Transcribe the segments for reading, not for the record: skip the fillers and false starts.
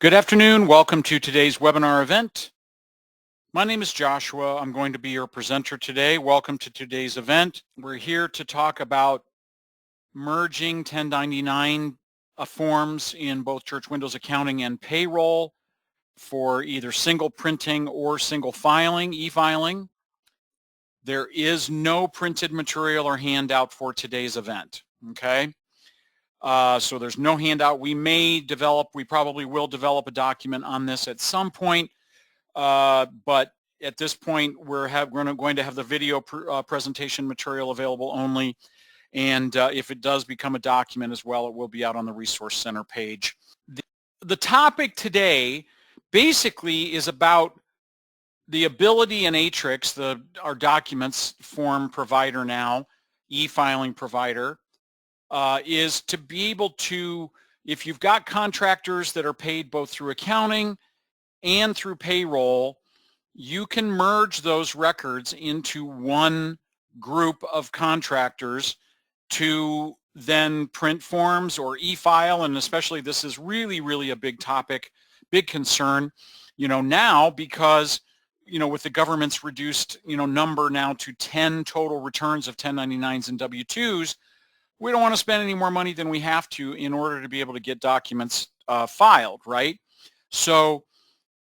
Good afternoon. Welcome to today's webinar event. My name is Joshua. I'm going to be your presenter today. Welcome to today's event. We're here to talk about merging 1099 forms in both Church Windows Accounting and Payroll for either single printing or single filing, e-filing. There is no printed material or handout for today's event, okay? So there's no handout. We probably will develop a document on this at some point, but at this point we're going to have the video presentation material available only, and if it does become a document as well, it will be out on the Resource Center page. The topic today basically is about the ability in Atrix, our documents form provider now, e-filing provider, is to be able to, if you've got contractors that are paid both through accounting and through payroll, you can merge those records into one group of contractors to then print forms or e-file, and especially this is really a big topic, big concern, now because, with the government's reduced, number now to 10 total returns of 1099s and W-2s, we don't want to spend any more money than we have to in order to be able to get documents filed, right? So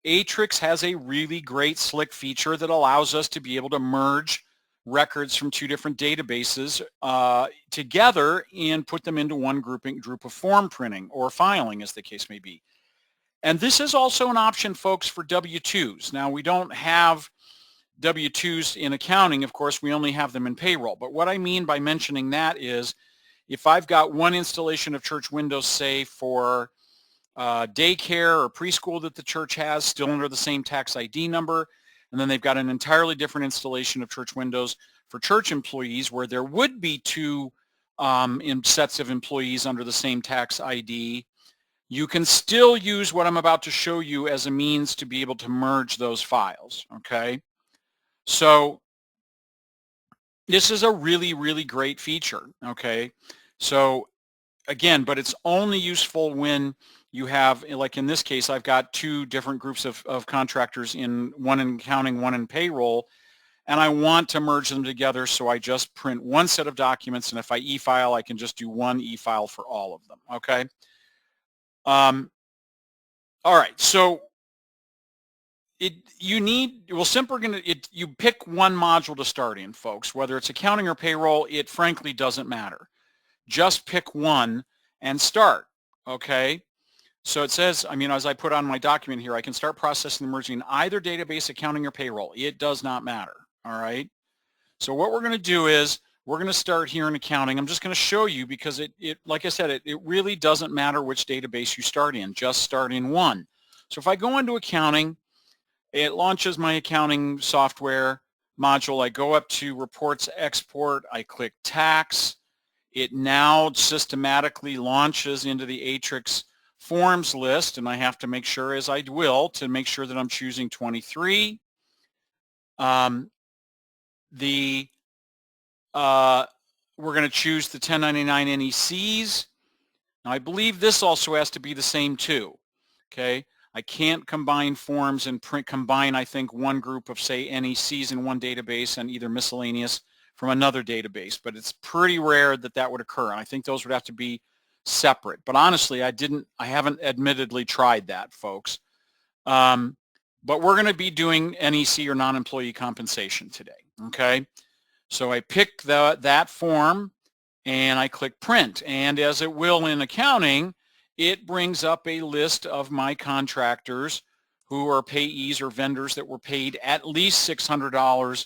Atrix has a really great slick feature that allows us to be able to merge records from two different databases together and put them into one group of form printing or filing, as the case may be. And this is also an option, folks, for W-2s. Now, we don't have W-2s in accounting. Of course, we only have them in payroll. But what I mean by mentioning that is, if I've got one installation of Church Windows, say for daycare or preschool that the church has, still under the same tax ID number, and then they've got an entirely different installation of Church Windows for church employees where there would be two sets of employees under the same tax ID, you can still use what I'm about to show you as a means to be able to merge those files, okay? So this is a really great feature, okay? So again, but it's only useful when you have, like in this case, I've got two different groups of contractors, one in accounting, one in payroll, and I want to merge them together, so I just print one set of documents, and if I e-file, I can just do one e-file for all of them, okay? All right, so you pick one module to start in, folks. Whether it's accounting or payroll, it frankly doesn't matter. Just pick one and start, okay? So it says, as I put on my document here, I can start processing and merging either database, accounting, or payroll. It does not matter, all right? So what we're going to do is we're going to start here in accounting. I'm just going to show you because like I said, it really doesn't matter which database you start in. Just start in one. So if I go into accounting, it launches my accounting software module. I go up to Reports Export. I click Tax. It now systematically launches into the Atrix forms list, and I have to make sure, as I will, to make sure that I'm choosing 23. We're going to choose the 1099 NECs. Now, I believe this also has to be the same too, okay? I can't combine forms and combine, I think, one group of, say, NECs in one database and either miscellaneous from another database, but it's pretty rare that that would occur. And I think those would have to be separate. But honestly, I haven't admittedly tried that, folks. But we're going to be doing NEC or non-employee compensation today, okay? So I pick that form and I click print. And as it will in accounting, it brings up a list of my contractors who are payees or vendors that were paid at least $600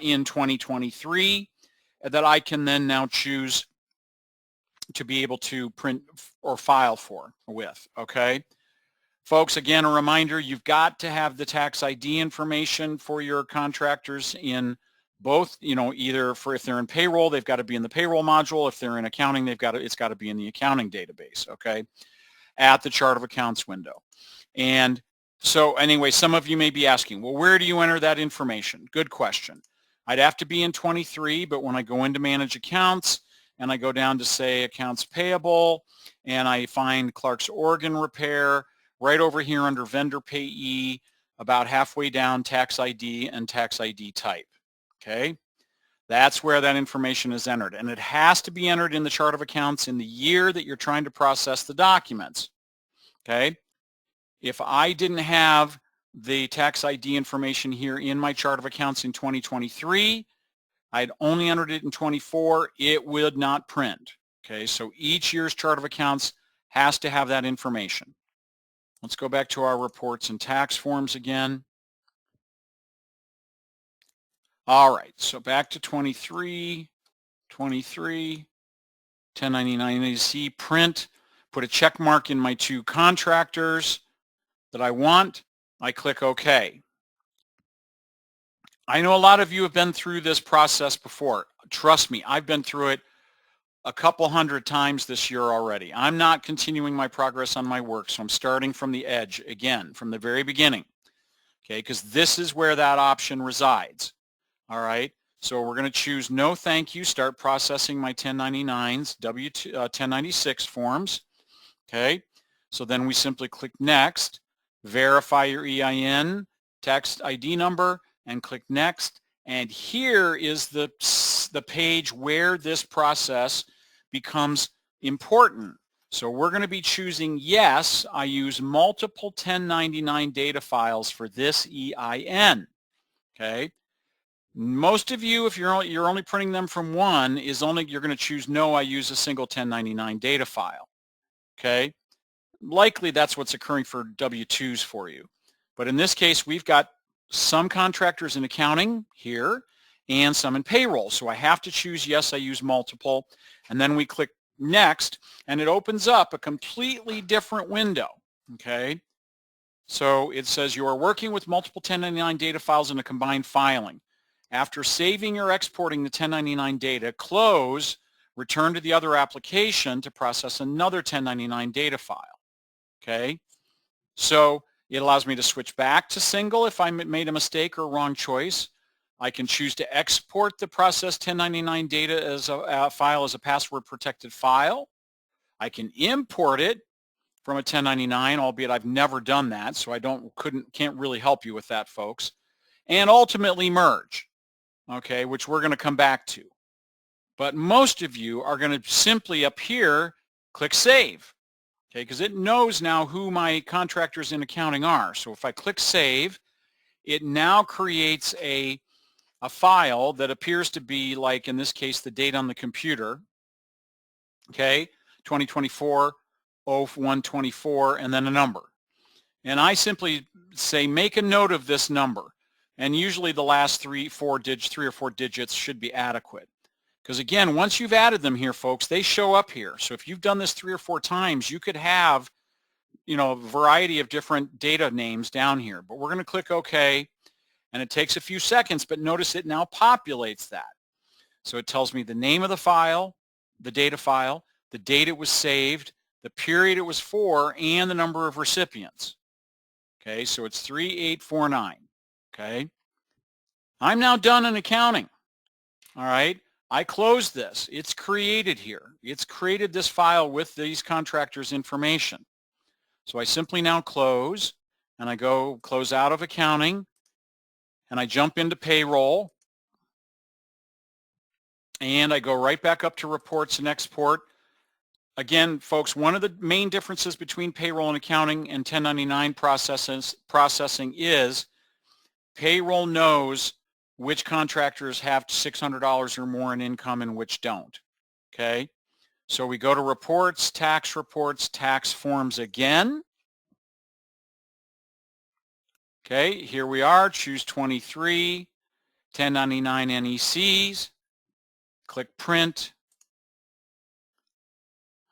in 2023 that I can then now choose to be able to print or file with, okay? Folks, again, a reminder, you've got to have the tax ID information for your contractors in both, either if they're in payroll, they've got to be in the payroll module. If they're in accounting, it's got to be in the accounting database, okay, at the chart of accounts window. And so anyway, some of you may be asking, well, where do you enter that information? Good question. I'd have to be in 23, but when I go into manage accounts and I go down to, say, accounts payable, and I find Clark's organ repair, right over here under vendor payee, about halfway down, tax ID and tax ID type. Okay, that's where that information is entered, and it has to be entered in the chart of accounts in the year that you're trying to process the documents. Okay, if I didn't have the tax ID information here in my chart of accounts in 2023, I'd only entered it in 24, it would not print. Okay, so each year's chart of accounts has to have that information. Let's go back to our reports and tax forms again. All right, so back to 23, 1099, you see print, put a check mark in my two contractors that I want. I click OK. I know a lot of you have been through this process before. Trust me, I've been through it a couple hundred times this year already. I'm not continuing my progress on my work, so I'm starting from the edge again, from the very beginning, okay, because this is where that option resides. All right, so we're going to choose no thank you, start processing my 1099s, 1096 forms, okay. So then we simply click next, verify your EIN, tax ID number, and click next. And here is the page where this process becomes important. So we're going to be choosing yes, I use multiple 1099 data files for this EIN. Okay. Most of you, if you're only printing them from one, you're going to choose no, I use a single 1099 data file. Okay. Likely that's what's occurring for W-2s for you. But in this case, we've got some contractors in accounting here and some in payroll. So I have to choose yes, I use multiple. And then we click next, and it opens up a completely different window. Okay. So it says you are working with multiple 1099 data files in a combined filing. After saving or exporting the 1099 data, close, return to the other application to process another 1099 data file. Okay, so it allows me to switch back to single if I made a mistake or wrong choice. I can choose to export the processed 1099 data as a file as a password protected file. I can import it from a 1099, albeit I've never done that, so I can't really help you with that, folks. And ultimately merge, okay, which we're going to come back to. But most of you are going to simply up here click save. Okay, because it knows now who my contractors in accounting are. So if I click save, it now creates a file that appears to be, like in this case, the date on the computer. Okay, 2024-0124, and then a number. And I simply say make a note of this number. And usually the last three or four digits should be adequate. Because again, once you've added them here, folks, they show up here. So if you've done this 3 or 4 times, you could have, a variety of different data names down here. But we're going to click OK, and it takes a few seconds, but notice it now populates that. So it tells me the name of the file, the data file, the date it was saved, the period it was for, and the number of recipients. Okay, so it's 3849. Okay, I'm now done in accounting. All right. I closed this. It's created here. It's created this file with these contractors' information. So I simply now close, and I go close out of accounting, and I jump into payroll, and I go right back up to reports and export. Again, folks, one of the main differences between payroll and accounting and 1099 processing is payroll knows which contractors have $600 or more in income and which don't. Okay, so we go to reports, tax forms again. Okay, here we are, choose 23, 1099 NECs, click print.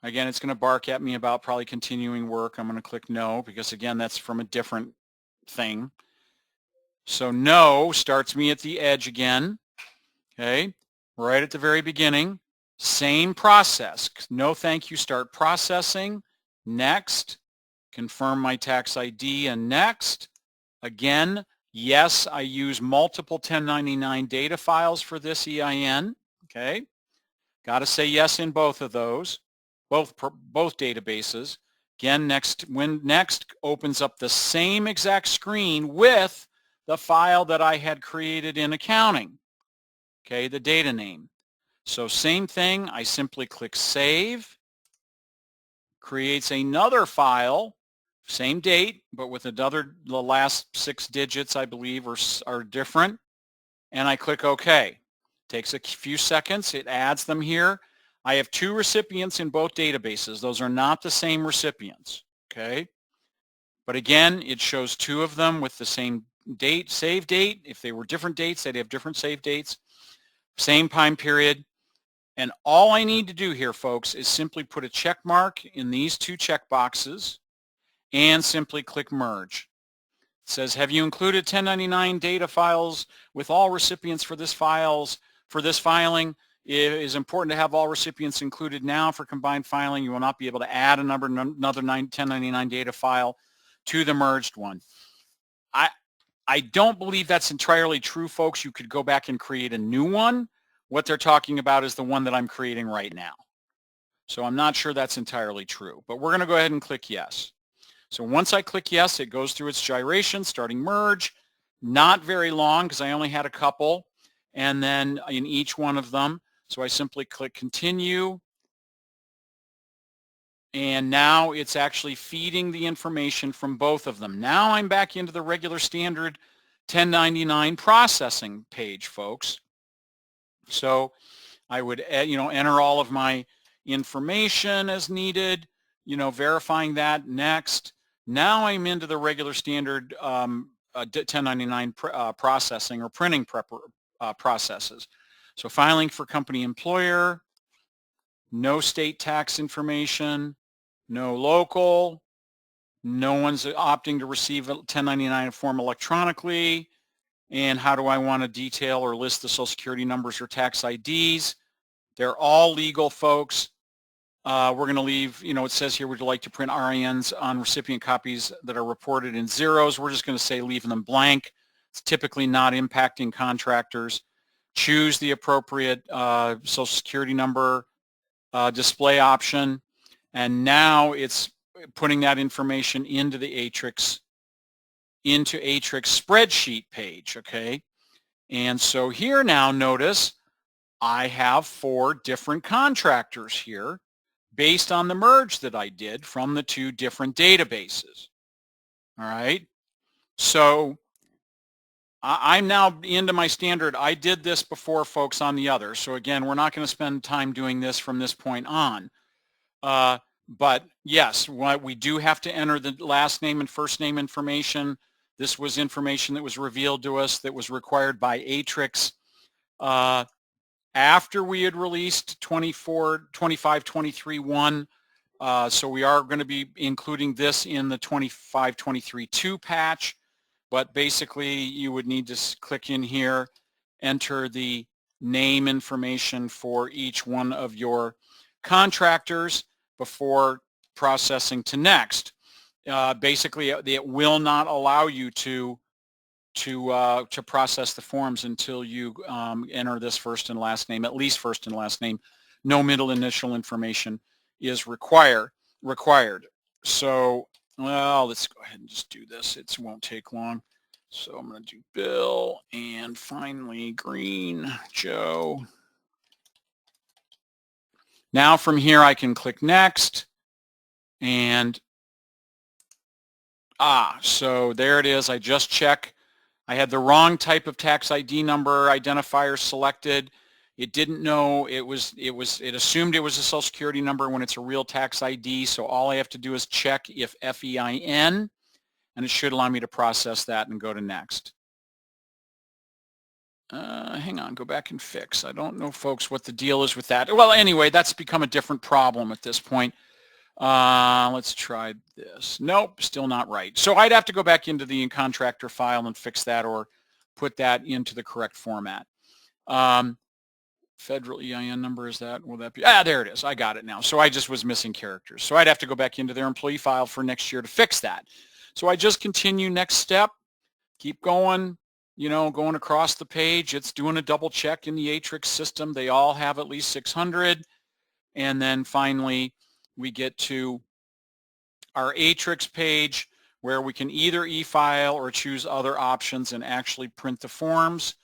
Again, it's going to bark at me about probably continuing work. I'm going to click no because, again, that's from a different thing. So no starts me at the edge again, okay, right at the very beginning. Same process. No thank you, start processing. Next, confirm my tax ID, and next. Again, yes, I use multiple 1099 data files for this EIN, okay. Got to say yes in both of those, both databases. Again, next opens up the same exact screen with the file that I had created in accounting, okay, the data name. So same thing, I simply click Save, creates another file, same date, but with the last 6 digits, I believe, are different, and I click OK. Takes a few seconds, it adds them here. I have 2 recipients in both databases. Those are not the same recipients, okay? But again, it shows 2 of them with the same date, save date. If they were different dates, they'd have different save dates. Same time period. And all I need to do here, folks, is simply put a check mark in these 2 check boxes and simply click Merge. It says, have you included 1099 data files with all recipients for this filing? It is important to have all recipients included now for combined filing. You will not be able to add another 1099 data file to the merged one. I don't believe that's entirely true, folks. You could go back and create a new one. What they're talking about is the one that I'm creating right now. So I'm not sure that's entirely true, but we're going to go ahead and click yes. So once I click yes, it goes through its gyration, starting merge. Not very long because I only had a couple, and then in each one of them. So I simply click continue. And now it's actually feeding the information from both of them. Now I'm back into the regular standard 1099 processing page, folks. So I would, enter all of my information as needed, verifying that. Next. Now I'm into the regular standard 1099 processing or printing processes. So filing for company employer, no state tax information, no local, no one's opting to receive a 1099 form electronically, and how do I want to detail or list the Social Security numbers or tax IDs? They're all legal, folks. We're going to leave, it says here, would you like to print RINs on recipient copies that are reported in zeros? We're just going to say leaving them blank. It's typically not impacting contractors. Choose the appropriate Social Security number display option. And now it's putting that information into the Atrix spreadsheet page, okay? And so here now, notice I have 4 different contractors here based on the merge that I did from the 2 different databases. All right. So I'm now into my standard. I did this before, folks, on the other. So again, we're not going to spend time doing this from this point on. But yes, we do have to enter the last name and first name information. This was information that was revealed to us that was required by Atrix after we had released 25.23.1. So we are going to be including this in the 25.23.2 patch. But basically, you would need to click in here, enter the name information for each one of your contractors before processing to next. Basically, it will not allow you to process the forms until you enter this first and last name, at least first and last name. No middle initial information is required. So, well, let's go ahead and just do this. It won't take long. So I'm going to do Bill and finally Green Joe. Now from here I can click next, and so there it is. I just check. I had the wrong type of tax ID number identifier selected. It didn't know it assumed it was a Social Security number when it's a real tax ID. So all I have to do is check if FEIN, and it should allow me to process that and go to next. Hang on, go back and fix. I don't know, folks, what the deal is with that. Well, anyway, that's become a different problem at this point. Let's try this. Nope, still not right. So I'd have to go back into the contractor file and fix that or put that into the correct format. Federal EIN number, is that, will that be? There it is. I got it now. So I just was missing characters. So I'd have to go back into their employee file for next year to fix that. So I just continue next step, keep going, going across the page. It's doing a double check in the Atrix system. They all have at least 600. And then finally, we get to our Atrix page where we can either e-file or choose other options and actually print the forms,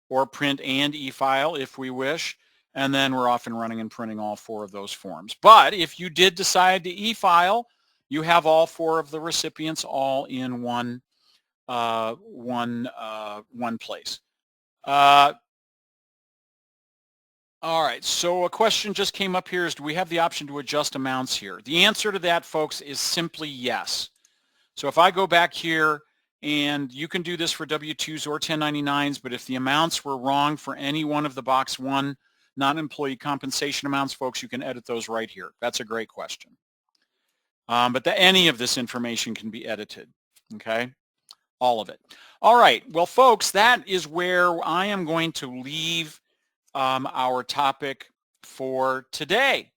or print and e-file if we wish. And then we're off and running and printing all 4 of those forms. But if you did decide to e-file, you have all 4 of the recipients all in one place. All right, so a question just came up here is, do we have the option to adjust amounts here? The answer to that, folks, is simply yes. So if I go back here, and you can do this for W-2s or 1099s, but if the amounts were wrong for any one of the box 1 non-employee compensation amounts, folks, you can edit those right here. That's a great question. But any of this information can be edited, okay? All of it. All right, well, folks, that is where I am going to leave our topic for today.